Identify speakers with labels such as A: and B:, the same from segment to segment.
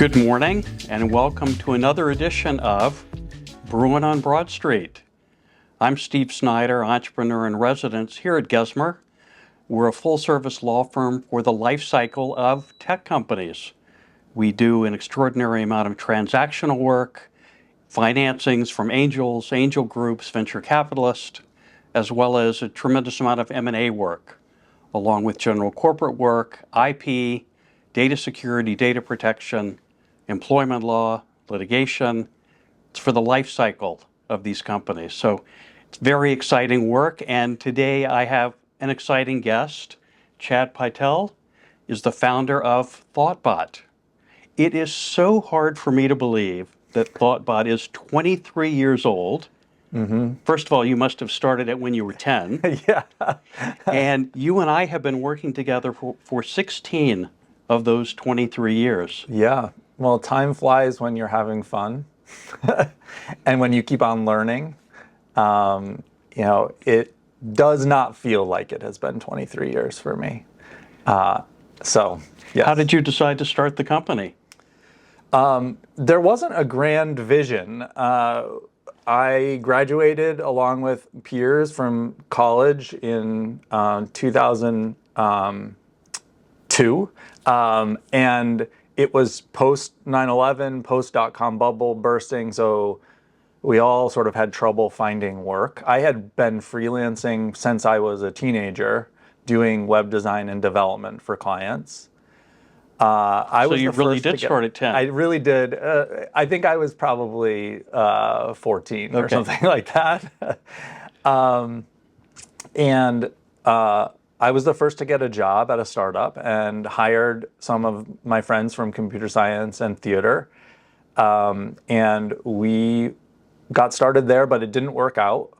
A: Good morning and welcome to another edition of Brewin on Broad Street. I'm Steve Snyder, entrepreneur in residence here at Gesmer. We're a full-service law firm for the life cycle of tech companies. We do an extraordinary amount of transactional work, financings from angels, angel groups, venture capitalists, as well as a tremendous amount of M&A work, along with general corporate work, IP, data security, data protection, employment law, litigation. It's for the life cycle of these companies. So it's very exciting work. And today I have an exciting guest. Chad Pytel is the founder of thoughtbot. It is so hard for me to believe that thoughtbot is 23 years old. First of all, you must have started it when you were 10.
B: Yeah.
A: And you and I have been working together for 16 of those 23 years.
B: Yeah. Well, time flies when you're having fun. And when you keep on learning, it does not feel like it has been 23 years for me. So, yes.
A: How did you decide to start the company?
B: There wasn't a grand vision. I graduated along with peers from college in 2002. And it was post 9/11, post dot-com bubble bursting, so we all sort of had trouble finding work. I had been freelancing since I was a teenager, doing web design and development for clients.
A: So you really did start at 10.
B: I really did. I think I was probably 14 or something like that. I was the first to get a job at a startup and hired some of my friends from computer science and theater. And we got started there, but it didn't work out.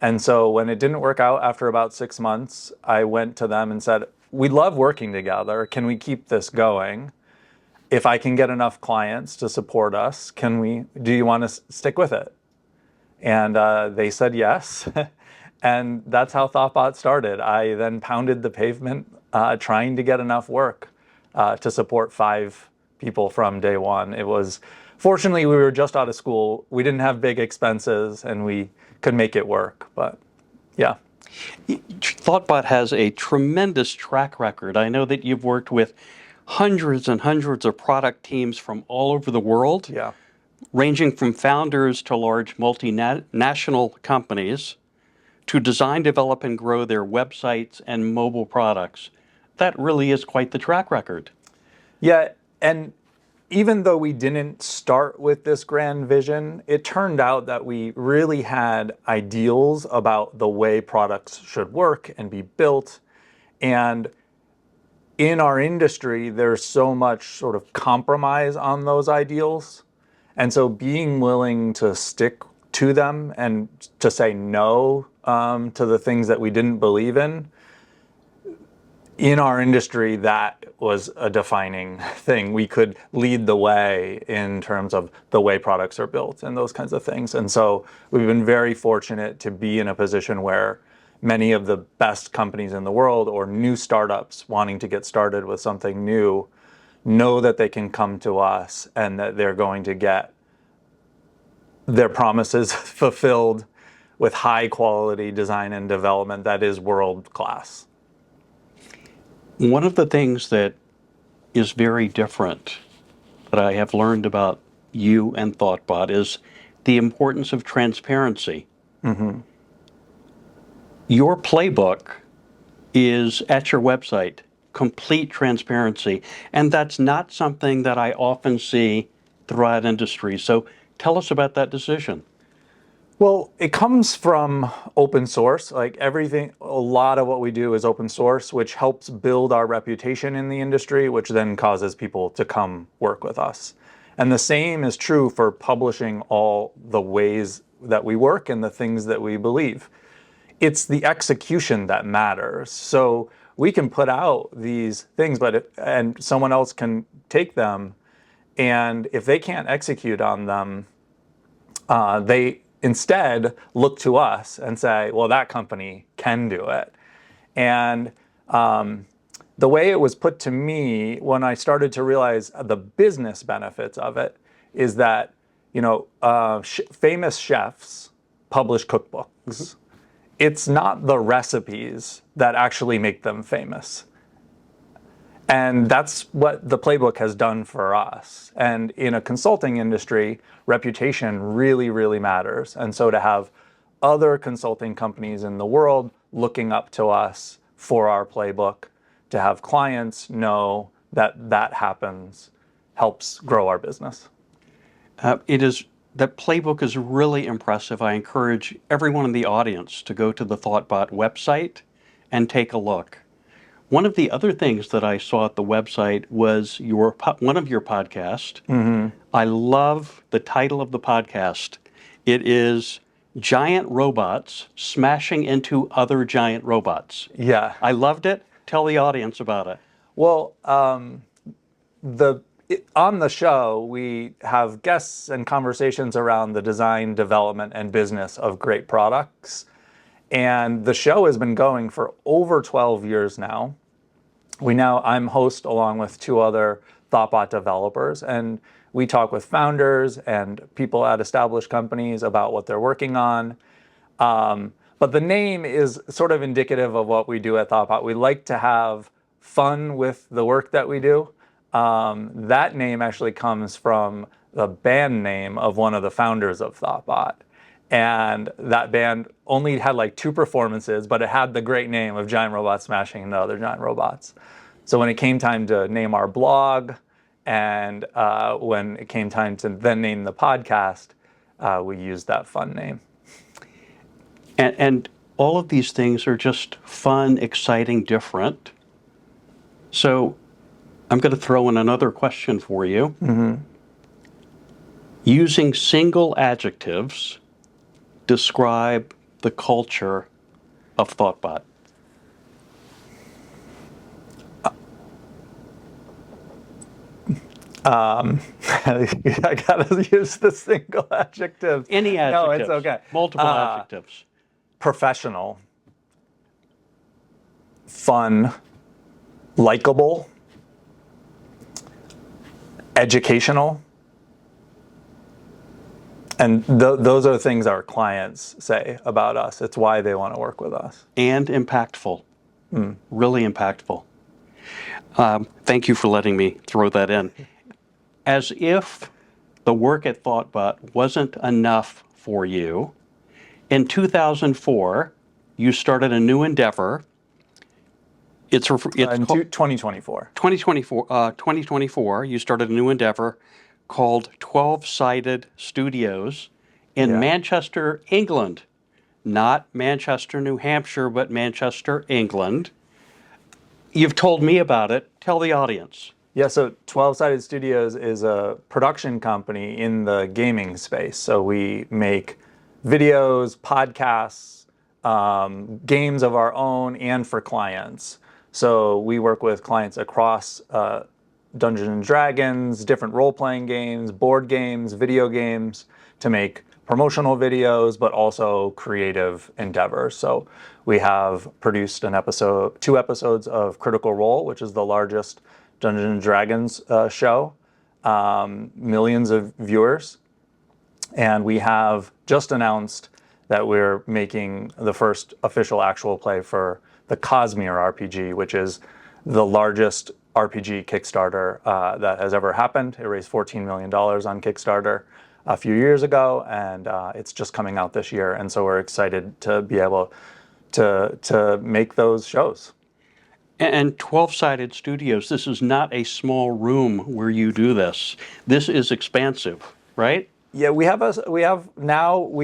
B: And so when it didn't work out after about 6 months, I went to them and said, we love working together. Can we keep this going? If I can get enough clients to support us, do you want to stick with it? And they said yes. And that's how thoughtbot started. I then pounded the pavement trying to get enough work to support 5 people from day one. Fortunately, we were just out of school. We didn't have big expenses and we could make it work, but yeah.
A: thoughtbot has a tremendous track record. I know that you've worked with hundreds and hundreds of product teams from all over the world, ranging from founders to large multinational companies, to design, develop, and grow their websites and mobile products. That really is quite the track record.
B: Yeah, and even though we didn't start with this grand vision, it turned out that we really had ideals about the way products should work and be built. And in our industry, there's so much sort of compromise on those ideals. And so being willing to stick to them and to say no to the things that we didn't believe in our industry, that was a defining thing. We could lead the way in terms of the way products are built and those kinds of things. And so we've been very fortunate to be in a position where many of the best companies in the world or new startups wanting to get started with something new know that they can come to us and that they're going to get their promises fulfilled with high quality design and development that is world class.
A: One of the things that is very different that I have learned about you and thoughtbot is the importance of transparency. Your playbook is at your website, complete transparency, and that's not something that I often see throughout industry. So tell us about that decision.
B: Well, it comes from open source. Like everything, a lot of what we do is open source, which helps build our reputation in the industry, which then causes people to come work with us. And the same is true for publishing all the ways that we work and the things that we believe. It's the execution that matters. So we can put out these things, and someone else can take them, and if they can't execute on them, they instead look to us and say, well, that company can do it. And the way it was put to me when I started to realize the business benefits of it is that, famous chefs publish cookbooks. It's not the recipes that actually make them famous. And that's what the playbook has done for us. And in a consulting industry, reputation really, really matters. And so to have other consulting companies in the world looking up to us for our playbook, to have clients know that that happens, helps grow our business.
A: That playbook is really impressive. I encourage everyone in the audience to go to the thoughtbot website and take a look. One of the other things that I saw at the website was one of your podcasts. I love the title of the podcast. It is Giant Robots Smashing into Other Giant Robots.
B: Yeah.
A: I loved it. Tell the audience about it.
B: Well, on the show, we have guests and conversations around the design, development, and business of great products. And the show has been going for over 12 years now. I'm host along with two other thoughtbot developers, and we talk with founders and people at established companies about what they're working on. But the name is sort of indicative of what we do at thoughtbot. We like to have fun with the work that we do. That name actually comes from the band name of one of the founders of thoughtbot. And that band only had like 2 performances, but it had the great name of Giant Robots Smashing into Other Giant Robots. So when it came time to name our blog, and when it came time to then name the podcast, we used that fun name.
A: And all of these things are just fun, exciting, different. So I'm going to throw in another question for you. Using single adjectives, describe the culture of thoughtbot.
B: I gotta use the single adjective.
A: Any adjectives.
B: No, it's okay.
A: Multiple adjectives.
B: Professional, fun, likable, educational. And those are things our clients say about us. It's why they want to work with us.
A: And impactful. Really impactful. Thank you for letting me throw that in. As if the work at thoughtbot wasn't enough for you, in 2004, you started a new endeavor. It's
B: in 2024.
A: 2024, you started a new endeavor called 12-Sided Studios in Manchester, England. Not Manchester, New Hampshire, but Manchester, England. You've told me about it. Tell the audience.
B: Yeah, so 12-Sided Studios is a production company in the gaming space. So we make videos, podcasts, games of our own, and for clients. So we work with clients across Dungeons and Dragons, different role-playing games, board games, video games, to make promotional videos, but also creative endeavors. So we have produced 2 episodes of Critical Role, which is the largest Dungeons and Dragons show, millions of viewers. And we have just announced that we're making the first official actual play for the Gesmer RPG, which is the largest RPG Kickstarter that has ever happened. It raised $14 million on Kickstarter a few years ago, and it's just coming out this year. And so we're excited to be able to make those shows.
A: And 12-Sided Studios, this is not a small room where you do this. This is expansive, right?
B: Yeah, we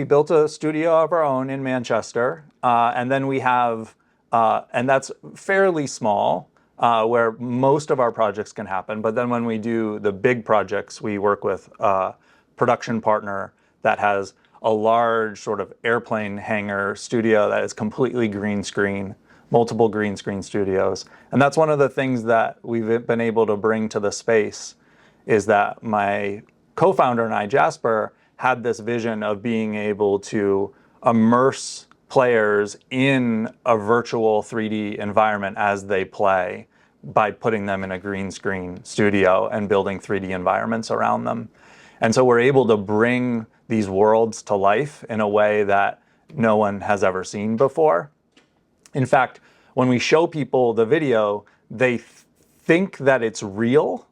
B: built a studio of our own in Manchester, and then we have, and that's fairly small, where most of our projects can happen. But then when we do the big projects, we work with a production partner that has a large sort of airplane hangar studio that is completely green screen, multiple green screen studios. And that's one of the things that we've been able to bring to the space, is that my co-founder and I, Gesmer, had this vision of being able to immerse players in a virtual 3D environment as they play, by putting them in a green screen studio and building 3D environments around them. And so we're able to bring these worlds to life in a way that no one has ever seen before. In fact, when we show people the video, they think that it's real,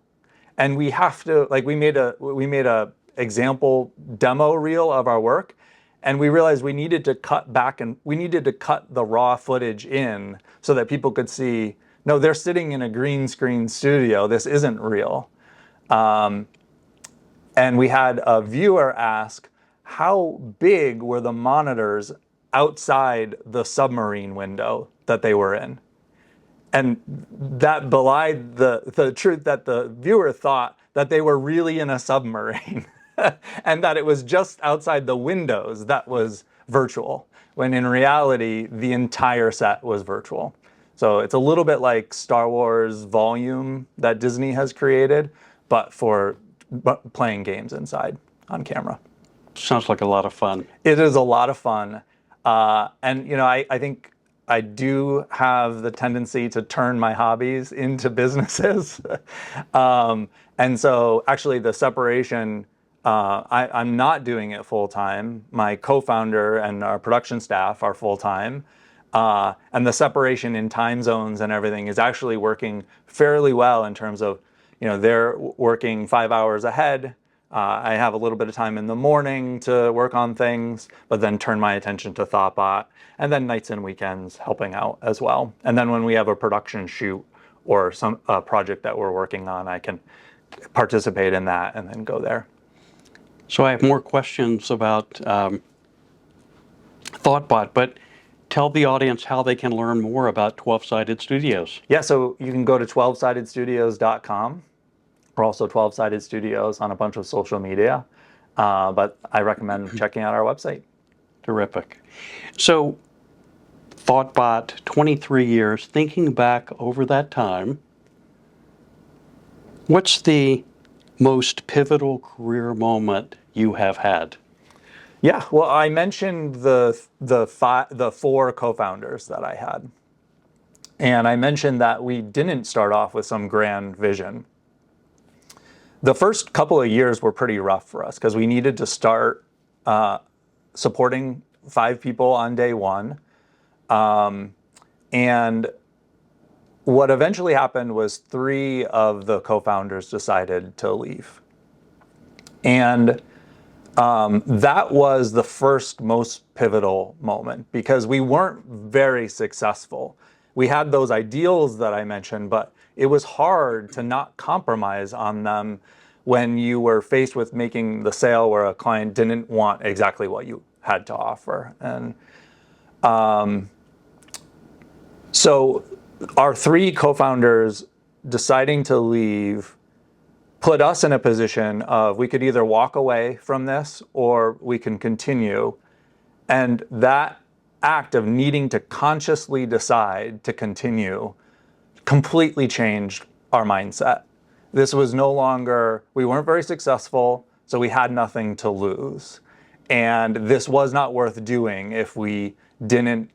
B: and we have to, like, we made a example demo reel of our work, and we realized we needed to cut back, and we needed to cut the raw footage in so that people could see, no, they're sitting in a green screen studio. This isn't real. And we had a viewer ask, how big were the monitors outside the submarine window that they were in? And that belied the truth that the viewer thought that they were really in a submarine and that it was just outside the windows that was virtual, when in reality, the entire set was virtual. So it's a little bit like Star Wars Volume that Disney has created, but for playing games inside on camera.
A: Sounds like a lot of fun.
B: It is a lot of fun. And, you know, I think I do have the tendency to turn my hobbies into businesses. And so actually the separation, I'm not doing it full time. My co-founder and our production staff are full time. And the separation in time zones and everything is actually working fairly well in terms of, you know, they're working 5 hours ahead. I have a little bit of time in the morning to work on things, but then turn my attention to thoughtbot, and then nights and weekends helping out as well. And then when we have a production shoot or some project that we're working on, I can participate in that and then go there.
A: So I have more questions about thoughtbot, but tell the audience how they can learn more about 12-Sided Studios.
B: Yeah, so you can go to 12sidedstudios.com. We're also 12-Sided Studios on a bunch of social media, but I recommend checking out our website.
A: Terrific. So thoughtbot, 23 years, thinking back over that time, what's the most pivotal career moment you have had?
B: Yeah, well, I mentioned the four co-founders that I had. And I mentioned that we didn't start off with some grand vision. The first couple of years were pretty rough for us because we needed to start supporting 5 people on day one. And what eventually happened was 3 of the co-founders decided to leave. And that was the first most pivotal moment because we weren't very successful. We had those ideals that I mentioned, but it was hard to not compromise on them when you were faced with making the sale where a client didn't want exactly what you had to offer. And so our 3 co-founders deciding to leave put us in a position of we could either walk away from this or we can continue. And that act of needing to consciously decide to continue completely changed our mindset. This was no longer, we weren't very successful, so we had nothing to lose. And this was not worth doing if we didn't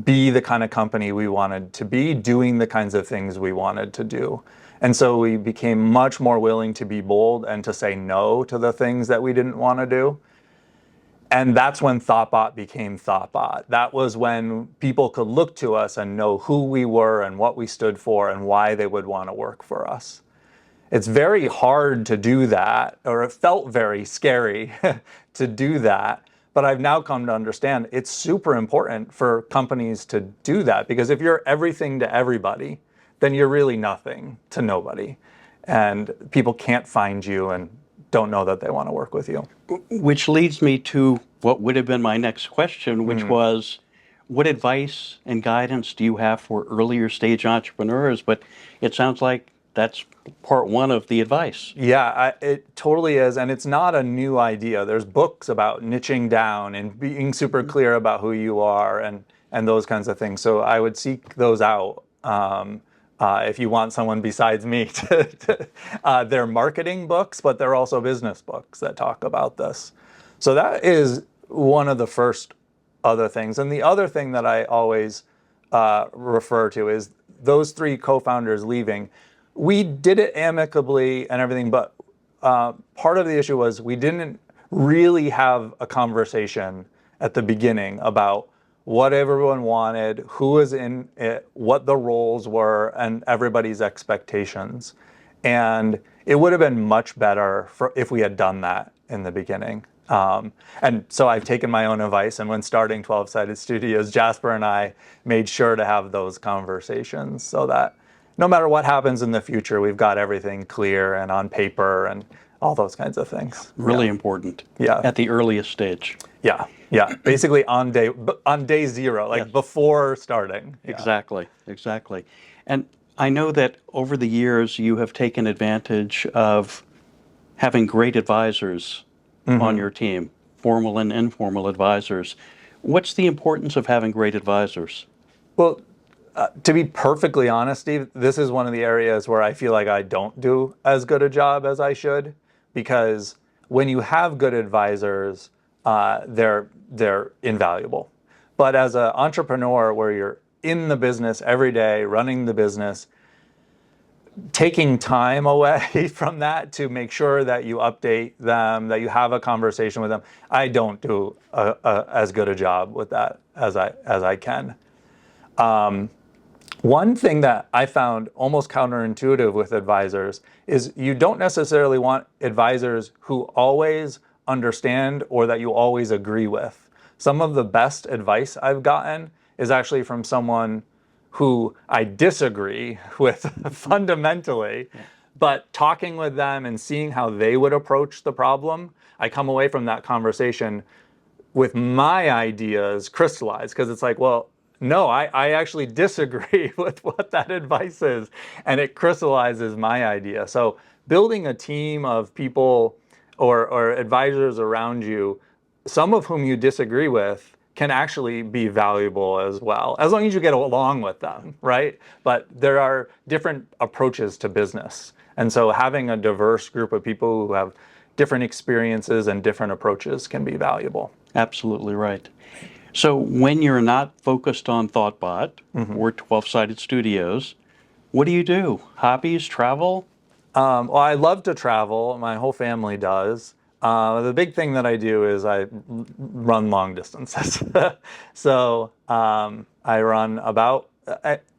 B: be the kind of company we wanted to be, doing the kinds of things we wanted to do. And so we became much more willing to be bold and to say no to the things that we didn't want to do. And that's when thoughtbot became thoughtbot. That was when people could look to us and know who we were and what we stood for and why they would want to work for us. It's very hard to do that, or it felt very scary to do that. But I've now come to understand it's super important for companies to do that, because if you're everything to everybody, then you're really nothing to nobody. And people can't find you and don't know that they want to work with you.
A: Which leads me to what would have been my next question, which was, what advice and guidance do you have for earlier stage entrepreneurs? But it sounds like that's part one of the advice.
B: Yeah, it totally is. And it's not a new idea. There's books about niching down and being super clear about who you are and those kinds of things. So I would seek those out. If you want someone besides me they're marketing books, but they're also business books that talk about this. So that is one of the first other things. And the other thing that I always refer to is those three co-founders leaving. We did it amicably and everything, but part of the issue was we didn't really have a conversation at the beginning about what everyone wanted, who was in it, what the roles were, and everybody's expectations. And it would have been much better if we had done that in the beginning. And so I've taken my own advice, and when starting 12-Sided Studios, Gesmer and I made sure to have those conversations so that no matter what happens in the future, we've got everything clear and on paper and all those kinds of things.
A: Really important.
B: Yeah.
A: At the earliest stage.
B: Yeah. Yeah. Basically on day zero, like before starting. Yeah.
A: Exactly. And I know that over the years you have taken advantage of having great advisors on your team, formal and informal advisors. What's the importance of having great advisors?
B: Well, to be perfectly honest, Steve, this is one of the areas where I feel like I don't do as good a job as I should, because when you have good advisors, they're invaluable. But as an entrepreneur, where you're in the business every day, running the business, taking time away from that to make sure that you update them, that you have a conversation with them, I don't do as good a job with that as I can. One thing that I found almost counterintuitive with advisors is you don't necessarily want advisors who always understand or that you always agree with. Some of the best advice I've gotten is actually from someone who I disagree with fundamentally, but talking with them and seeing how they would approach the problem, I come away from that conversation with my ideas crystallized, because it's like, well, no, I actually disagree with what that advice is, and it crystallizes my idea. So building a team of people or advisors around you, some of whom you disagree with, can actually be valuable as well, as long as you get along with them, right? But there are different approaches to business. And so having a diverse group of people who have different experiences and different approaches can be valuable.
A: Absolutely right. So when you're not focused on thoughtbot or 12-Sided Studios, what do you do? Hobbies, travel?
B: Well, I love to travel. My whole family does. The big thing that I do is I run long distances. So I run about,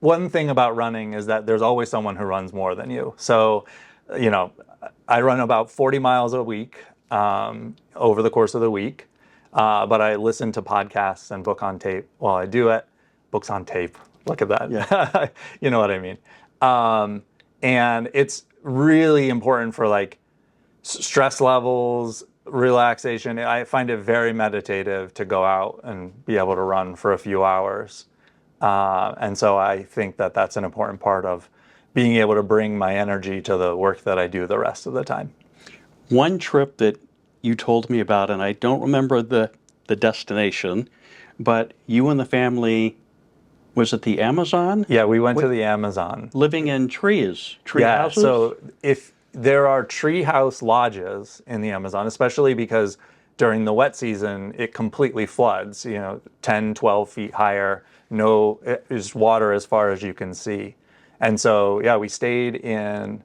B: one thing about running is that there's always someone who runs more than you. So, I run about 40 miles a week over the course of the week. But I listen to podcasts and book on tape while I do it. Books on tape. Look at that.
A: Yeah.
B: You know what I mean? And it's really important for like stress levels, relaxation. I find it very meditative to go out and be able to run for a few hours. And so I think that that's an important part of being able to bring my energy to the work that I do the rest of the time.
A: One trip that you told me about, and I don't remember the destination, but you and the family, was it the Amazon?
B: Yeah, we went to the Amazon.
A: Living in tree houses?
B: So if there are treehouse lodges in the Amazon, especially because during the wet season, it completely floods, 10, 12 feet higher, it's water as far as you can see. And so, yeah, we stayed in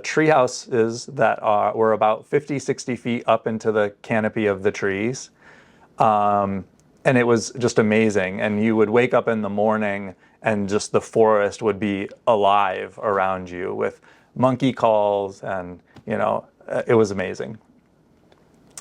B: tree houses that were about 50, 60 feet up into the canopy of the trees. And it was just amazing. And you would wake up in the morning and just the forest would be alive around you with monkey calls, and it was amazing.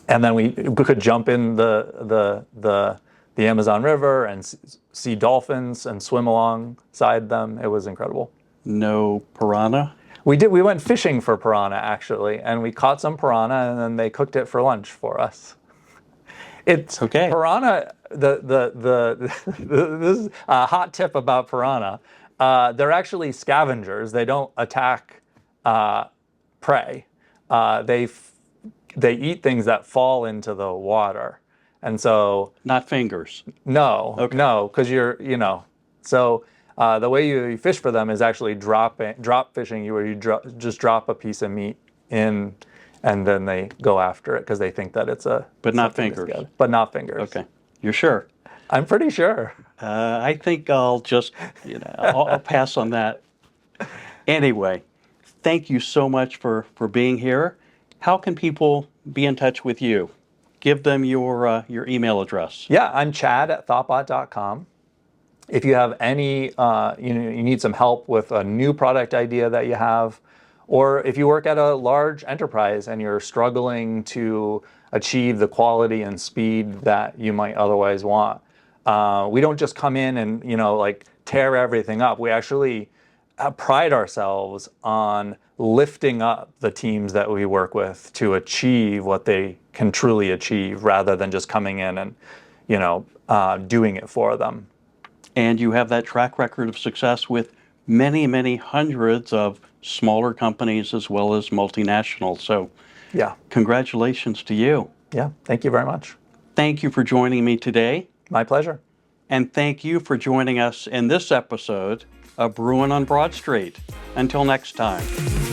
B: And then we could jump in the Amazon River and see dolphins and swim alongside them. It was incredible.
A: No piranha?
B: We did. We went fishing for piranha, actually, and we caught some piranha, and then they cooked it for lunch for us. It's
A: okay.
B: Piranha. This is a hot tip about piranha. They're actually scavengers. They don't attack prey. They eat things that fall into the water, and so
A: not fingers.
B: No,
A: okay.
B: No, because so. The way you fish for them is actually drop fishing, where you just drop a piece of meat in, and then they go after it because they think that it's
A: but not fingers.
B: But not fingers.
A: Okay, you're sure?
B: I'm pretty sure.
A: I think I'll just, I'll pass on that. Anyway, thank you so much for being here. How can people be in touch with you? Give them your email address.
B: Yeah, I'm Chad at thoughtbot.com. If you have any, you need some help with a new product idea that you have, or if you work at a large enterprise and you're struggling to achieve the quality and speed that you might otherwise want, we don't just come in and like tear everything up. We actually pride ourselves on lifting up the teams that we work with to achieve what they can truly achieve, rather than just coming in and doing it for them.
A: And you have that track record of success with many, many hundreds of smaller companies as well as multinationals. So
B: Yeah.
A: congratulations to you.
B: Yeah. Thank you very much.
A: Thank you for joining me today.
B: My pleasure.
A: And thank you for joining us in this episode of Brewin on Broad Street. Until next time.